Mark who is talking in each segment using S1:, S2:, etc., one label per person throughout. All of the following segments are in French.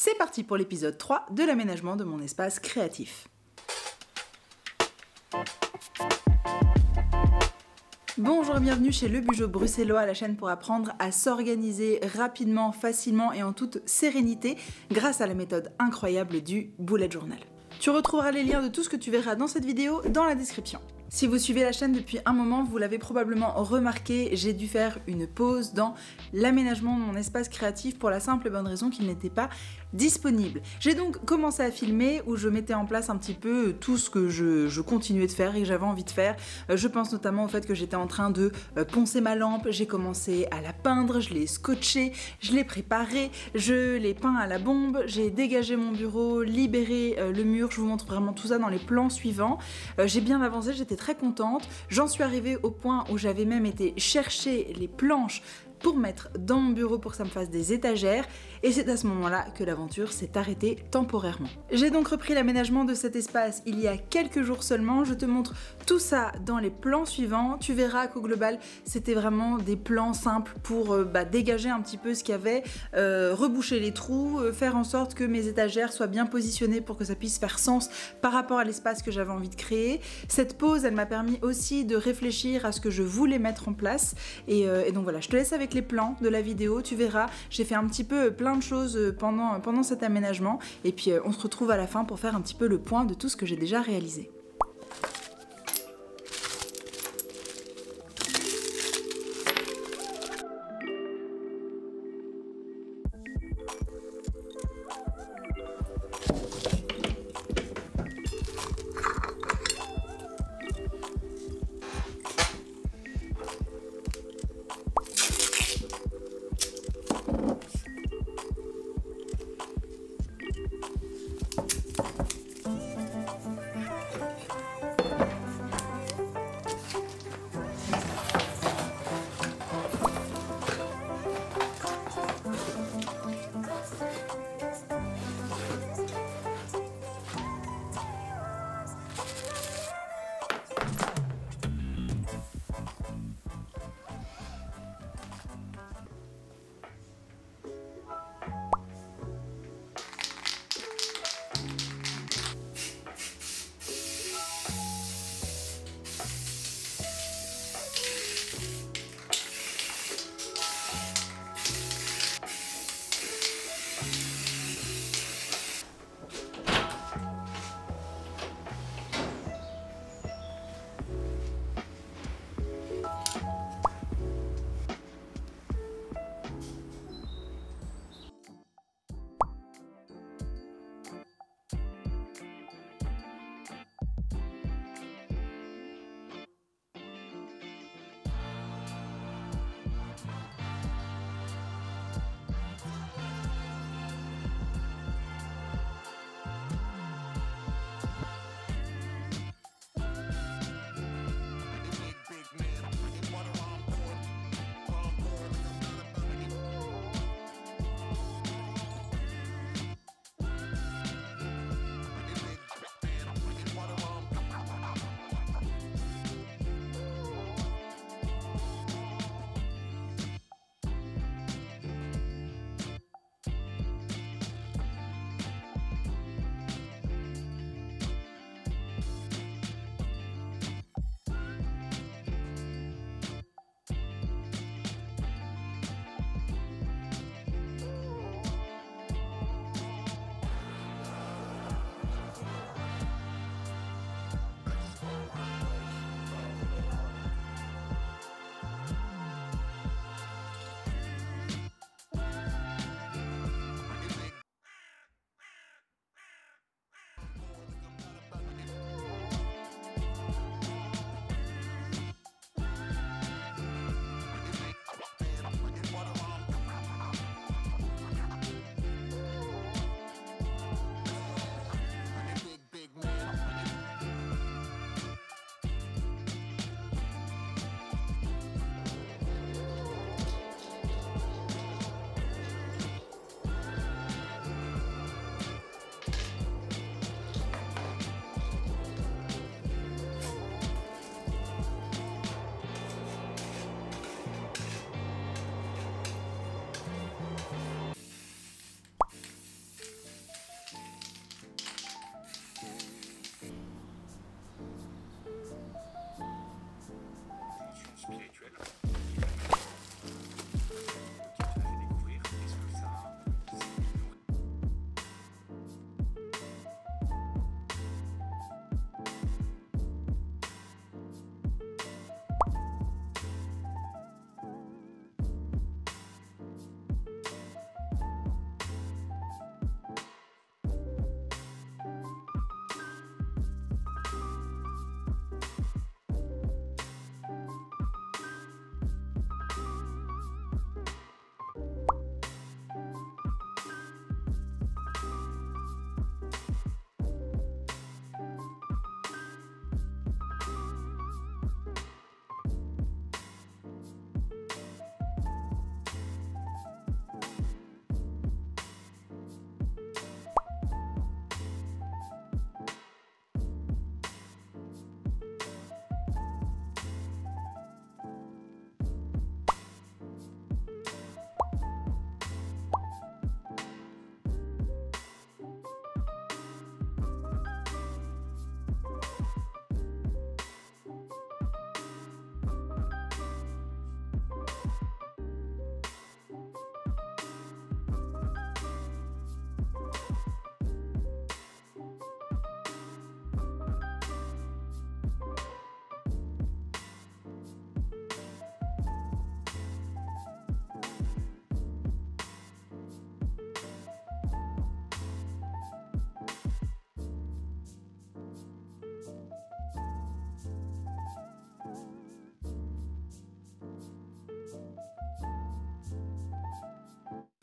S1: C'est parti pour l'épisode 3 de l'aménagement de mon espace créatif. Bonjour et bienvenue chez Le Bugeot Bruxellois, la chaîne pour apprendre à s'organiser rapidement, facilement et en toute sérénité grâce à la méthode incroyable du bullet journal. Tu retrouveras les liens de tout ce que tu verras dans cette vidéo dans la description. Si vous suivez la chaîne depuis un moment, vous l'avez probablement remarqué, j'ai dû faire une pause dans l'aménagement de mon espace créatif pour la simple et bonne raison qu'il n'était pas disponible. J'ai donc commencé à filmer où je mettais en place un petit peu tout ce que je continuais de faire et que j'avais envie de faire. Je pense notamment au fait que j'étais en train de poncer ma lampe, j'ai commencé à la peindre, je l'ai scotchée, je l'ai préparée, je l'ai peint à la bombe, j'ai dégagé mon bureau, libéré le mur, je vous montre vraiment tout ça dans les plans suivants. J'ai bien avancé, j'étais très contente. J'en suis arrivée au point où j'avais même été chercher les planches pour mettre dans mon bureau pour que ça me fasse des étagères et c'est à ce moment-là que l'aventure s'est arrêtée temporairement. J'ai donc repris l'aménagement de cet espace il y a quelques jours seulement, je te montre tout ça dans les plans suivants, tu verras qu'au global c'était vraiment des plans simples pour dégager un petit peu ce qu'il y avait, reboucher les trous, faire en sorte que mes étagères soient bien positionnées pour que ça puisse faire sens par rapport à l'espace que j'avais envie de créer. Cette pause elle m'a permis aussi de réfléchir à ce que je voulais mettre en place et donc voilà, je te laisse avec les plans de la vidéo, tu verras, j'ai fait un petit peu plein de choses pendant cet aménagement et puis on se retrouve à la fin pour faire un petit peu le point de tout ce que j'ai déjà réalisé.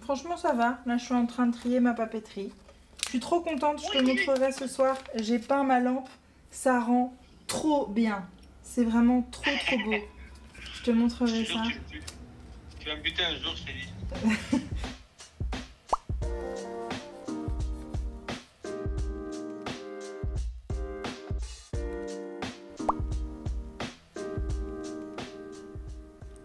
S1: Franchement ça va, là je suis en train de trier ma papeterie. Je suis trop contente, je te montrerai ce soir. J'ai peint ma lampe, ça rend trop bien. C'est vraiment trop beau. Je te montrerai ça.
S2: Tu vas me buter un jour, je t'ai dit.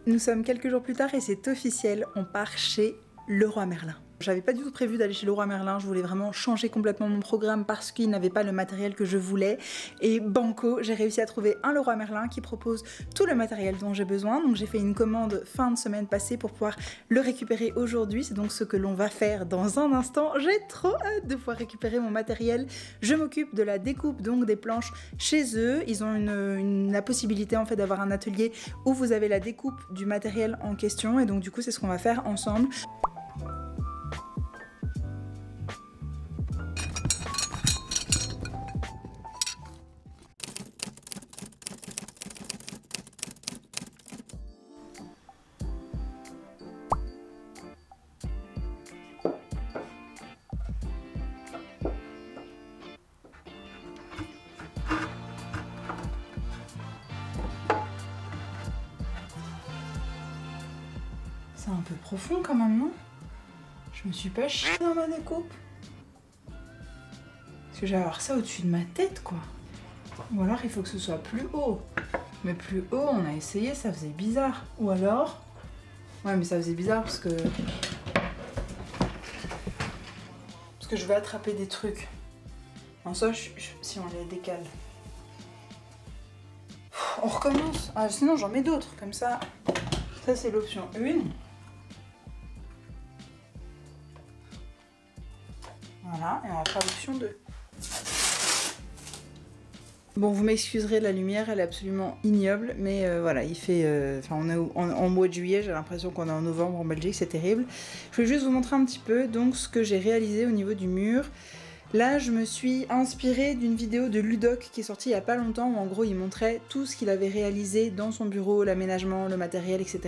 S1: Nous sommes quelques jours plus tard et c'est officiel, on part chez Leroy Merlin. J'avais pas du tout prévu d'aller chez Leroy Merlin, je voulais vraiment changer complètement mon programme parce qu'il n'avait pas le matériel que je voulais. Et banco, j'ai réussi à trouver un Leroy Merlin qui propose tout le matériel dont j'ai besoin. Donc j'ai fait une commande fin de semaine passée pour pouvoir le récupérer aujourd'hui. C'est donc ce que l'on va faire dans un instant. J'ai trop hâte de pouvoir récupérer mon matériel. Je m'occupe de la découpe donc des planches chez eux. Ils ont la possibilité en fait d'avoir un atelier où vous avez la découpe du matériel en question. Et donc du coup c'est ce qu'on va faire ensemble. C'est un peu profond quand même, non? Je me suis pas chiée dans ma découpe. Parce que je vais avoir ça au-dessus de ma tête, quoi. Ou alors il faut que ce soit plus haut. Mais plus haut, on a essayé, ça faisait bizarre. Ou alors... Ouais, mais ça faisait bizarre parce que... Parce que je vais attraper des trucs. En soi, si on les décale. On recommence. Ah, sinon j'en mets d'autres, comme ça. Ça c'est l'option 1. Voilà, et on va faire l'option 2. Bon, vous m'excuserez, la lumière, elle est absolument ignoble, mais voilà, il fait... Enfin, on est en mois de juillet, j'ai l'impression qu'on est en novembre en Belgique, c'est terrible. Je vais juste vous montrer un petit peu donc ce que j'ai réalisé au niveau du mur. Là, je me suis inspirée d'une vidéo de Ludoc qui est sortie il n'y a pas longtemps où en gros il montrait tout ce qu'il avait réalisé dans son bureau, l'aménagement, le matériel, etc.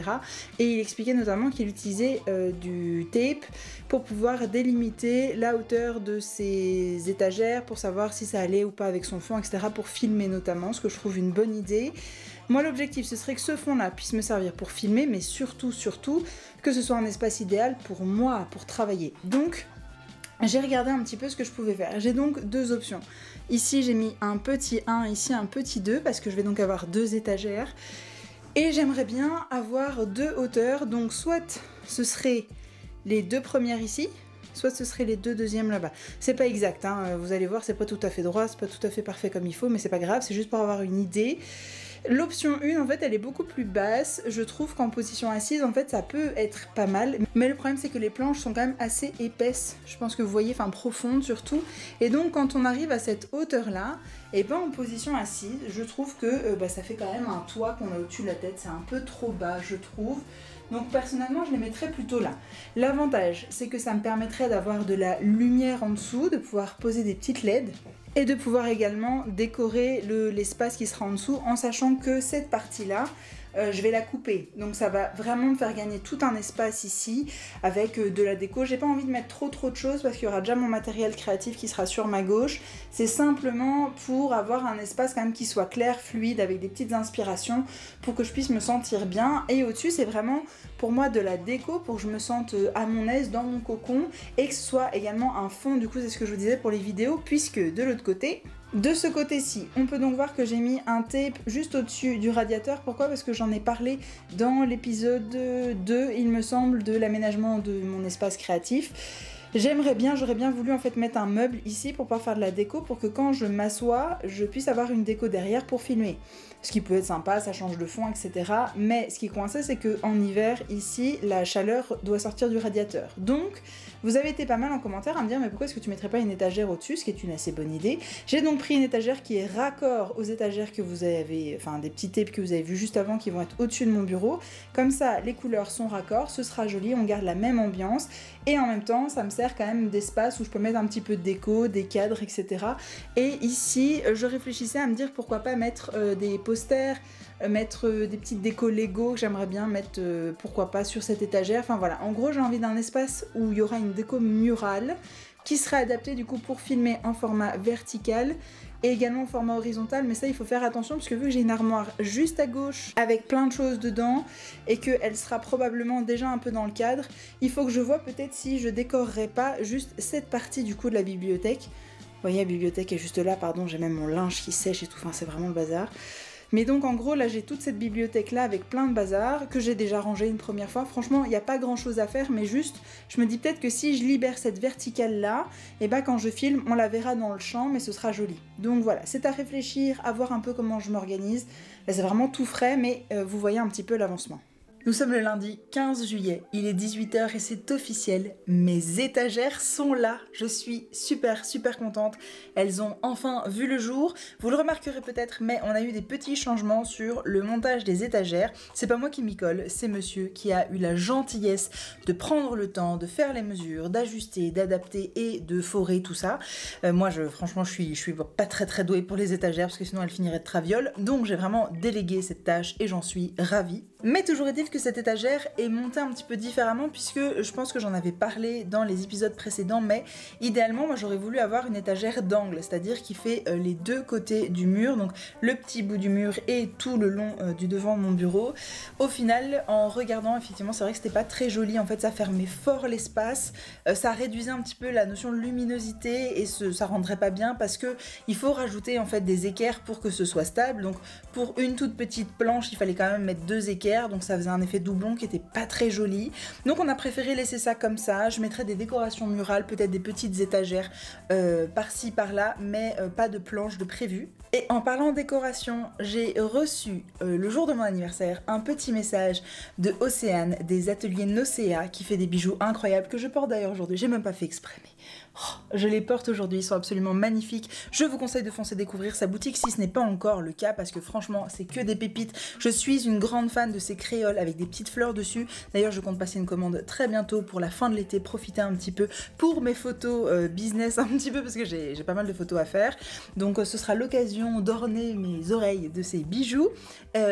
S1: Et il expliquait notamment qu'il utilisait du tape pour pouvoir délimiter la hauteur de ses étagères pour savoir si ça allait ou pas avec son fond, etc. pour filmer notamment, ce que je trouve une bonne idée. Moi, l'objectif, ce serait que ce fond-là puisse me servir pour filmer, mais surtout, que ce soit un espace idéal pour moi, pour travailler. Donc... j'ai regardé un petit peu ce que je pouvais faire. J'ai donc deux options. Ici, j'ai mis un petit 1, ici un petit 2, parce que je vais donc avoir deux étagères. Et j'aimerais bien avoir deux hauteurs. Donc soit ce serait les deux premières ici, soit ce serait les deux deuxièmes là-bas. C'est pas exact, hein. Vous allez voir, c'est pas tout à fait droit, c'est pas tout à fait parfait comme il faut, mais c'est pas grave, c'est juste pour avoir une idée. L'option 1, en fait, elle est beaucoup plus basse. Je trouve qu'en position assise, en fait, ça peut être pas mal. Mais le problème, c'est que les planches sont quand même assez épaisses. Je pense que vous voyez, enfin profondes surtout. Et donc, quand on arrive à cette hauteur-là, et ben en position assise, je trouve que ça fait quand même un toit qu'on a au-dessus de la tête. C'est un peu trop bas, je trouve. Donc personnellement, je les mettrais plutôt là. L'avantage, c'est que ça me permettrait d'avoir de la lumière en dessous, de pouvoir poser des petites LED et de pouvoir également décorer l'espace qui sera en dessous en sachant que cette partie-là, je vais la couper. Donc ça va vraiment me faire gagner tout un espace ici avec de la déco. J'ai pas envie de mettre trop de choses parce qu'il y aura déjà mon matériel créatif qui sera sur ma gauche. C'est simplement pour avoir un espace quand même qui soit clair, fluide, avec des petites inspirations pour que je puisse me sentir bien. Et au-dessus, c'est vraiment pour moi de la déco pour que je me sente à mon aise dans mon cocon et que ce soit également un fond. Du coup, c'est ce que je vous disais pour les vidéos, puisque de l'autre côté... de ce côté-ci, on peut donc voir que j'ai mis un tape juste au-dessus du radiateur. Pourquoi? Parce que j'en ai parlé dans l'épisode 2, il me semble, de l'aménagement de mon espace créatif. J'aurais bien voulu en fait mettre un meuble ici pour pouvoir faire de la déco, pour que quand je m'assois, je puisse avoir une déco derrière pour filmer. Ce qui peut être sympa, ça change de fond, etc. Mais ce qui est coincé, c'est qu'en hiver, ici, la chaleur doit sortir du radiateur. Donc, vous avez été pas mal en commentaire à me dire mais pourquoi est-ce que tu mettrais pas une étagère au-dessus, ce qui est une assez bonne idée. J'ai donc pris une étagère qui est raccord aux étagères que vous avez, enfin des petits tapes que vous avez vu juste avant qui vont être au-dessus de mon bureau. Comme ça, les couleurs sont raccords, ce sera joli, on garde la même ambiance et en même temps, ça me sert quand même d'espace où je peux mettre un petit peu de déco, des cadres, etc. Et ici, je réfléchissais à me dire pourquoi pas mettre des posters mettre des petites décos Lego que j'aimerais bien mettre, pourquoi pas, sur cette étagère. Enfin voilà, en gros j'ai envie d'un espace où il y aura une déco murale qui sera adaptée du coup pour filmer en format vertical et également en format horizontal, mais ça il faut faire attention parce que vu que j'ai une armoire juste à gauche avec plein de choses dedans et qu'elle sera probablement déjà un peu dans le cadre, il faut que je vois peut-être si je décorerai pas juste cette partie du coup de la bibliothèque. Vous voyez, la bibliothèque est juste là, pardon, j'ai même mon linge qui sèche et tout, enfin c'est vraiment le bazar. Mais donc en gros là j'ai toute cette bibliothèque là avec plein de bazar que j'ai déjà rangé une première fois. Franchement il n'y a pas grand chose à faire, mais juste je me dis peut-être que si je libère cette verticale là, et bah quand je filme on la verra dans le champ mais ce sera joli. Donc voilà, c'est à réfléchir, à voir un peu comment je m'organise. Là c'est vraiment tout frais mais vous voyez un petit peu l'avancement. Nous sommes le lundi 15 juillet, il est 18 h et c'est officiel, mes étagères sont là. Je suis super contente, elles ont enfin vu le jour. Vous le remarquerez peut-être, mais on a eu des petits changements sur le montage des étagères. C'est pas moi qui m'y colle, c'est monsieur qui a eu la gentillesse de prendre le temps, de faire les mesures, d'ajuster, d'adapter et de forer tout ça. Moi franchement je suis pas très douée pour les étagères parce que sinon elles finiraient de traviole. Donc j'ai vraiment délégué cette tâche et j'en suis ravie. Mais toujours est-il que cette étagère est montée un petit peu différemment puisque je pense que j'en avais parlé dans les épisodes précédents, mais idéalement moi j'aurais voulu avoir une étagère d'angle, c'est-à-dire qui fait les deux côtés du mur, donc le petit bout du mur et tout le long du devant de mon bureau. Au final, en regardant, effectivement c'est vrai que c'était pas très joli, en fait ça fermait fort l'espace, ça réduisait un petit peu la notion de luminosité et ça rendrait pas bien parce que il faut rajouter en fait des équerres pour que ce soit stable. Donc pour une toute petite planche il fallait quand même mettre 2 équerres, donc ça faisait un effet doublon qui était pas très joli. Donc on a préféré laisser ça comme ça. Je mettrais des décorations murales, peut-être des petites étagères par-ci par-là, mais pas de planche de prévu. Et en parlant de décoration, j'ai reçu le jour de mon anniversaire un petit message de Océane des ateliers Nocea qui fait des bijoux incroyables que je porte d'ailleurs aujourd'hui. J'ai même pas fait exprès, mais je les porte aujourd'hui, ils sont absolument magnifiques. Je vous conseille de foncer découvrir sa boutique si ce n'est pas encore le cas parce que franchement c'est que des pépites. Je suis une grande fan de ces créoles avec des petites fleurs dessus. D'ailleurs je compte passer une commande très bientôt pour la fin de l'été, profiter un petit peu pour mes photos business un petit peu parce que j'ai pas mal de photos à faire. Donc ce sera l'occasion d'orner mes oreilles de ces bijoux.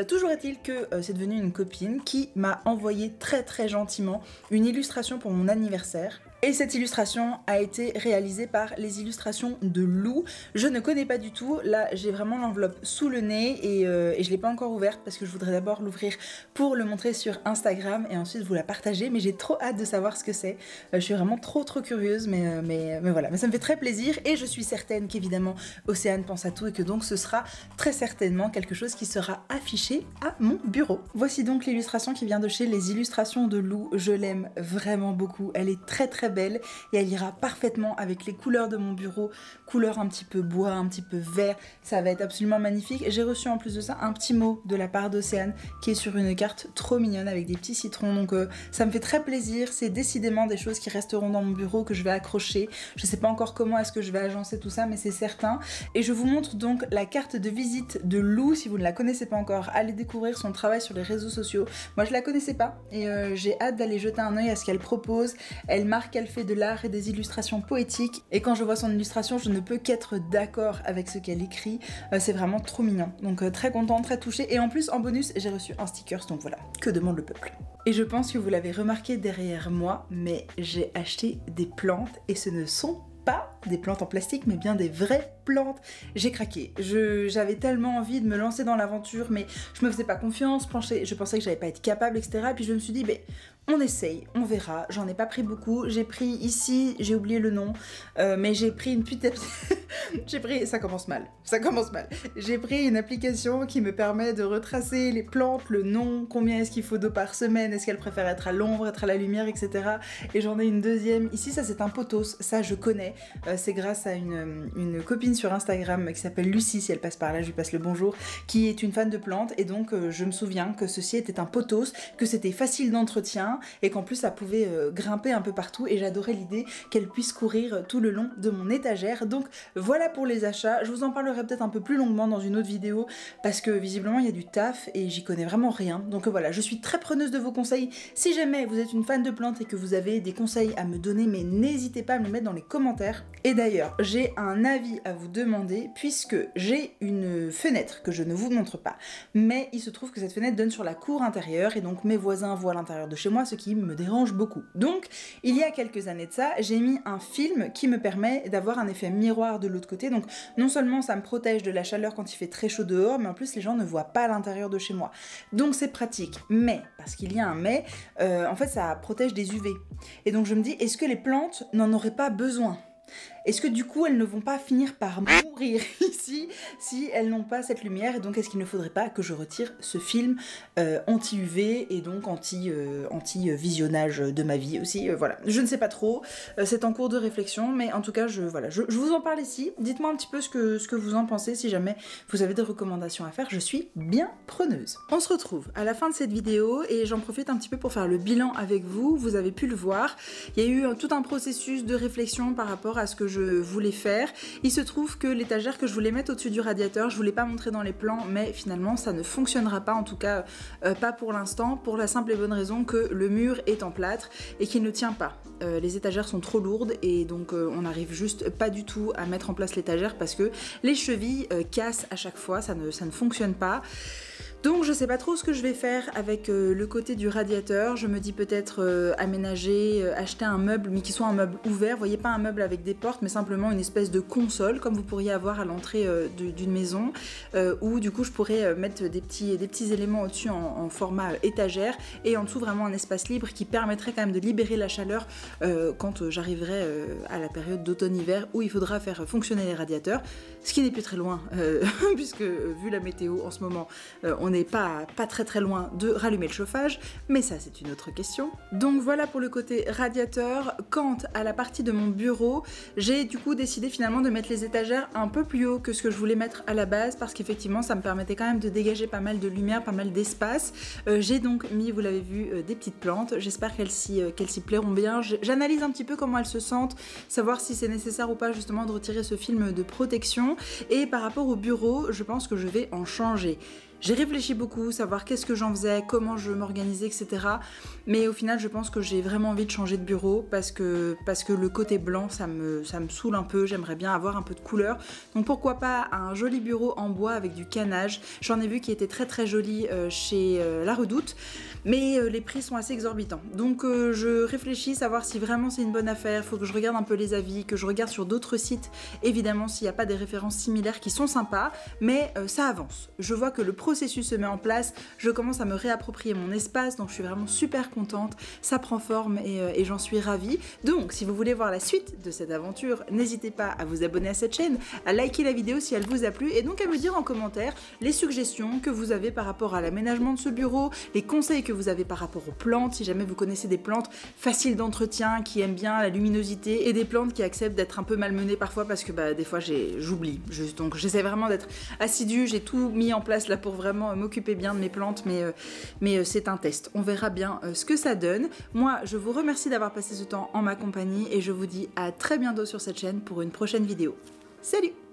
S1: Toujours est-il que c'est devenu une copine qui m'a envoyé très gentiment une illustration pour mon anniversaire. Et cette illustration a été réalisée par les illustrations de Lou. Je ne connais pas du tout, là j'ai vraiment l'enveloppe sous le nez et je ne l'ai pas encore ouverte parce que je voudrais d'abord l'ouvrir pour le montrer sur Instagram et ensuite vous la partager, mais j'ai trop hâte de savoir ce que c'est. Je suis vraiment trop curieuse, mais voilà, mais ça me fait très plaisir et je suis certaine qu'évidemment Océane pense à tout et que donc ce sera très certainement quelque chose qui sera affiché à mon bureau. Voici donc l'illustration qui vient de chez les illustrations de Lou. Je l'aime vraiment beaucoup, elle est très belle et elle ira parfaitement avec les couleurs de mon bureau, couleur un petit peu bois, un petit peu vert, ça va être absolument magnifique. J'ai reçu en plus de ça un petit mot de la part d'Océane qui est sur une carte trop mignonne avec des petits citrons, donc ça me fait très plaisir. C'est décidément des choses qui resteront dans mon bureau que je vais accrocher. Je sais pas encore comment est-ce que je vais agencer tout ça, mais c'est certain. Et je vous montre donc la carte de visite de Lou. Si vous ne la connaissez pas encore, allez découvrir son travail sur les réseaux sociaux. Moi je la connaissais pas et j'ai hâte d'aller jeter un œil à ce qu'elle propose. Elle marque, elle fait de l'art et des illustrations poétiques et quand je vois son illustration je ne peux qu'être d'accord avec ce qu'elle écrit. C'est vraiment trop mignon, donc très contente, très touchée et en plus en bonus j'ai reçu un sticker, donc voilà, que demande le peuple. Et je pense que vous l'avez remarqué derrière moi, mais j'ai acheté des plantes et ce ne sont pas des plantes en plastique mais bien des vraies plantes. J'ai craqué, j'avais tellement envie de me lancer dans l'aventure mais je me faisais pas confiance, je pensais que j'allais pas être capable, etc. Et puis je me suis dit on essaye, on verra. J'en ai pas pris beaucoup, j'ai pris ici, j'ai oublié le nom, mais j'ai pris une petite ça commence mal, j'ai pris une application qui me permet de retracer les plantes, le nom, combien est-ce qu'il faut d'eau par semaine, est-ce qu'elle préfère être à l'ombre, être à la lumière, etc. Et j'en ai une deuxième, ici ça c'est un pothos, ça je connais, c'est grâce à une copine sur Instagram qui s'appelle Lucie, si elle passe par là je lui passe le bonjour, qui est une fan de plantes et donc je me souviens que ceci était un pothos, que c'était facile d'entretien, et qu'en plus ça pouvait grimper un peu partout et j'adorais l'idée qu'elle puisse courir tout le long de mon étagère. Donc voilà pour les achats, je vous en parlerai peut-être un peu plus longuement dans une autre vidéo parce que visiblement il y a du taf et j'y connais vraiment rien. Donc voilà, je suis très preneuse de vos conseils. Si jamais vous êtes une fan de plantes et que vous avez des conseils à me donner, mais n'hésitez pas à me les mettre dans les commentaires. Et d'ailleurs, j'ai un avis à vous demander puisque j'ai une fenêtre que je ne vous montre pas. Mais il se trouve que cette fenêtre donne sur la cour intérieure et donc mes voisins voient l'intérieur de chez moi, ce qui me dérange beaucoup. Donc, il y a quelques années de ça, j'ai mis un film qui me permet d'avoir un effet miroir de l'autre côté. Donc, non seulement ça me protège de la chaleur quand il fait très chaud dehors, mais en plus les gens ne voient pas l'intérieur de chez moi. Donc c'est pratique. Mais, parce qu'il y a un mais, en fait ça protège des UV. Et donc je me dis, est-ce que les plantes n'en auraient pas besoin ? Est-ce que du coup elles ne vont pas finir par mourir ici si elles n'ont pas cette lumière? Et donc est-ce qu'il ne faudrait pas que je retire ce film anti-UV et donc anti-visionnage de ma vie aussi, voilà. Je ne sais pas trop, c'est en cours de réflexion, mais en tout cas je vous en parle ici. Dites-moi un petit peu ce que vous en pensez, si jamais vous avez des recommandations à faire, je suis bien preneuse. On se retrouve à la fin de cette vidéo et j'en profite un petit peu pour faire le bilan avec vous. Vous avez pu le voir, il y a eu tout un processus de réflexion par rapport à ce que je voulais faire. Il se trouve que l'étagère que je voulais mettre au-dessus du radiateur, je voulais pas montrer dans les plans, mais finalement ça ne fonctionnera pas, en tout cas pas pour l'instant, pour la simple et bonne raison que le mur est en plâtre et qu'il ne tient pas. Les étagères sont trop lourdes et donc on n'arrive juste pas du tout à mettre en place l'étagère parce que les chevilles cassent à chaque fois, ça ne fonctionne pas. Donc je sais pas trop ce que je vais faire avec le côté du radiateur. Je me dis peut-être aménager, acheter un meuble, mais qui soit un meuble ouvert. Vous voyez, pas un meuble avec des portes, mais simplement une espèce de console, comme vous pourriez avoir à l'entrée d'une maison, où du coup je pourrais mettre des petits éléments au-dessus en format étagère, et en dessous vraiment un espace libre qui permettrait quand même de libérer la chaleur quand j'arriverai à la période d'automne-hiver où il faudra faire fonctionner les radiateurs, ce qui n'est plus très loin, puisque vu la météo en ce moment, on n'est pas très loin de rallumer le chauffage, mais ça c'est une autre question. Donc voilà pour le côté radiateur. Quant à la partie de mon bureau, j'ai du coup décidé finalement de mettre les étagères un peu plus haut que ce que je voulais mettre à la base, parce qu'effectivement ça me permettait quand même de dégager pas mal de lumière, pas mal d'espace. J'ai donc mis, vous l'avez vu, des petites plantes. J'espère qu'elles s'y plairont bien. J'analyse un petit peu comment elles se sentent, savoir si c'est nécessaire ou pas justement de retirer ce film de protection. Et par rapport au bureau, je pense que je vais en changer. J'ai réfléchi beaucoup, savoir qu'est-ce que j'en faisais, comment je m'organisais, etc. Mais au final, je pense que j'ai vraiment envie de changer de bureau parce que le côté blanc, ça me saoule un peu. J'aimerais bien avoir un peu de couleur. Donc pourquoi pas un joli bureau en bois avec du canage. J'en ai vu qui était très joli chez La Redoute. Mais les prix sont assez exorbitants. Donc je réfléchis, savoir si vraiment c'est une bonne affaire. Il faut que je regarde un peu les avis, que je regarde sur d'autres sites, évidemment, s'il n'y a pas des références similaires qui sont sympas. Mais ça avance. Je vois que le processus se met en place. Je commence à me réapproprier mon espace. Donc je suis vraiment super contente. Ça prend forme et j'en suis ravie. Donc si vous voulez voir la suite de cette aventure, n'hésitez pas à vous abonner à cette chaîne, à liker la vidéo si elle vous a plu et donc à me dire en commentaire les suggestions que vous avez par rapport à l'aménagement de ce bureau, les conseils que vous avez par rapport aux plantes, si jamais vous connaissez des plantes faciles d'entretien, qui aiment bien la luminosité, et des plantes qui acceptent d'être un peu malmenées parfois parce que des fois j'oublie. Donc j'essaie vraiment d'être assidue, j'ai tout mis en place là pour vraiment m'occuper bien de mes plantes, mais c'est un test. On verra bien ce que ça donne. Moi, je vous remercie d'avoir passé ce temps en ma compagnie et je vous dis à très bientôt sur cette chaîne pour une prochaine vidéo. Salut!